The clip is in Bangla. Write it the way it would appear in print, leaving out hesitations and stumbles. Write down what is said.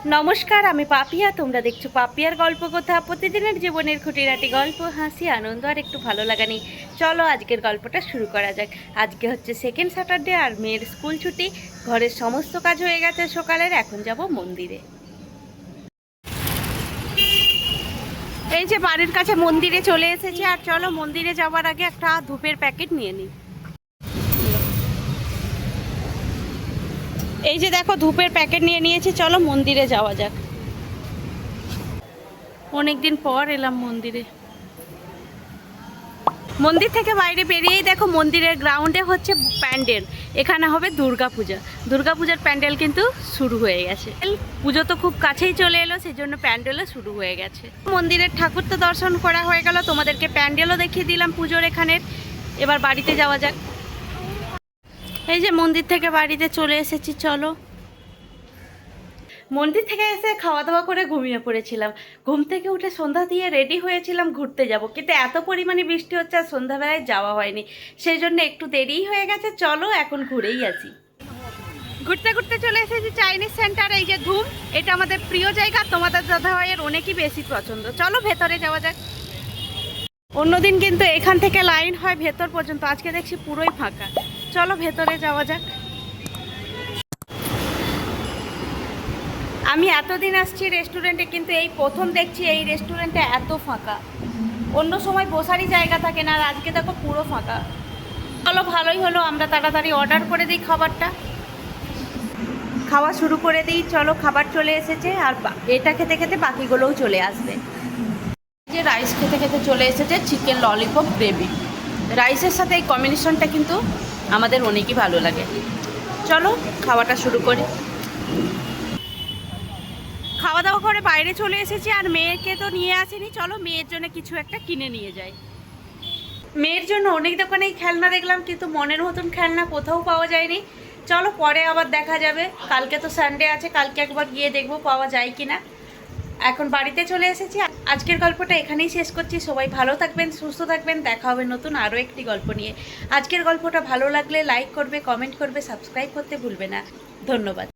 নমস্কার, আমি পাপিয়া। তোমরা দেখছো পাপিয়ার গল্প কথা। প্রতিদিনের জীবনের খুঁটিনাটি গল্প, হাসি, আনন্দ আর একটু ভালো লাগা নেই। চলো আজকের গল্পটা শুরু করা যাক। আজকে হচ্ছে সেকেন্ড স্যাটারডে আর মেয়ের স্কুল ছুটি। ঘরের সমস্ত কাজ হয়ে গেছে সকালের। এখন যাব মন্দিরে। এই যে বাড়ির কাছে মন্দিরে চলে এসেছি, আর চলো মন্দিরে যাওয়ার আগে একটা ধূপের প্যাকেট নিয়ে নিই। এই যে দেখো ধূপের প্যাকেট নিয়ে নিয়েছি, চলো মন্দিরে যাওয়া যাক। অনেকদিন পর এলাম মন্দিরে। মন্দির থেকে বাইরে বেরিয়েই দেখো মন্দিরের গ্রাউন্ডে হচ্ছে প্যান্ডেল। এখানে হবে দুর্গাপূজার প্যান্ডেল কিন্তু শুরু হয়ে গেছে। পুজো তো খুব কাছেই চলে এলো, সেই জন্য প্যান্ডেলও শুরু হয়ে গেছে। মন্দিরের ঠাকুর তো দর্শন করা হয়ে গেল, তোমাদেরকে প্যান্ডেলও দেখিয়ে দিলাম পুজোর এখানের। এবার বাড়িতে যাওয়া যাক। এই যে মন্দির থেকে বাড়িতে চলে এসেছি, চলো। মন্দির থেকে এসে খাওয়া দাওয়া করে ঘুমিয়ে পড়েছিলাম। ঘুম থেকে উঠে সন্ধ্যা দিয়ে রেডি হয়েছিলাম ঘুরতে যাব, কিন্তু এত পরিমাণে বৃষ্টি হচ্ছে আর সন্ধ্যাবেলায় যাওয়া হয়নি, সেই জন্য একটু দেরিই হয়ে গেছে। চলো এখন ঘুরেই আসি। ঘুরতে ঘুরতে চলে এসেছি চাইনিজ সেন্টার। এই যে ধুম, এটা আমাদের প্রিয় জায়গা, তোমাদের দাদাভাইয়ের অনেকই বেশি পছন্দ। চলো ভেতরে যাওয়া যাক। অন্যদিন কিন্তু এখান থেকে লাইন হয় ভেতর পর্যন্ত, আজকে দেখছি পুরোই ফাঁকা। চলো ভেতরে যাওয়া যাক। আমি এতদিন আসছি রেস্টুরেন্টে, কিন্তু এই প্রথম দেখছি এই রেস্টুরেন্টে এত ফাঁকা। অন্য সময় বসারই জায়গা থাকে না, আর আজকে দেখো পুরো ফাঁকা। চলো ভালোই হলো, আমরা তাড়াতাড়ি অর্ডার করে দিই খাবারটা। খাওয়া শুরু করে দিই, চলো। খাবার চলে এসেছে, আর এটা খেতে খেতে বাকিগুলোও চলে আসবে। যে রাইস খেতে খেতে চলে এসেছে চিকেন ললিপপ গ্রেভি। রাইসের সাথে এই কম্বিনেশনটা কিন্তু আমাদের অনেকই ভালো লাগে। চলো খাওয়াটা শুরু করি। খাওয়া দাওয়া করে বাইরে চলে এসেছি, আর মেয়েকে তো নিয়ে আসেনি। চলো মেয়ের জন্য কিছু একটা কিনে নিয়ে যাই। মেয়ের জন্য অনেক দোকানেই খেলনা দেখলাম, কিন্তু মনের মতন খেলনা কোথাও পাওয়া যায়নি। চলো পরে আবার দেখা যাবে, কালকে তো সানডে আছে, কালকে একবার গিয়ে দেখবো পাওয়া যায় কি না। এখন বাড়িতে চলে এসেছি। আজকের গল্পটা এখানেই শেষ করছি। সবাই ভালো থাকবেন, সুস্থ থাকবেন। দেখা হবে নতুন আরও একটি গল্প নিয়ে। আজকের গল্পটা ভালো লাগলে লাইক করবে, কমেন্ট করবে, সাবস্ক্রাইব করতে ভুলবে না। ধন্যবাদ।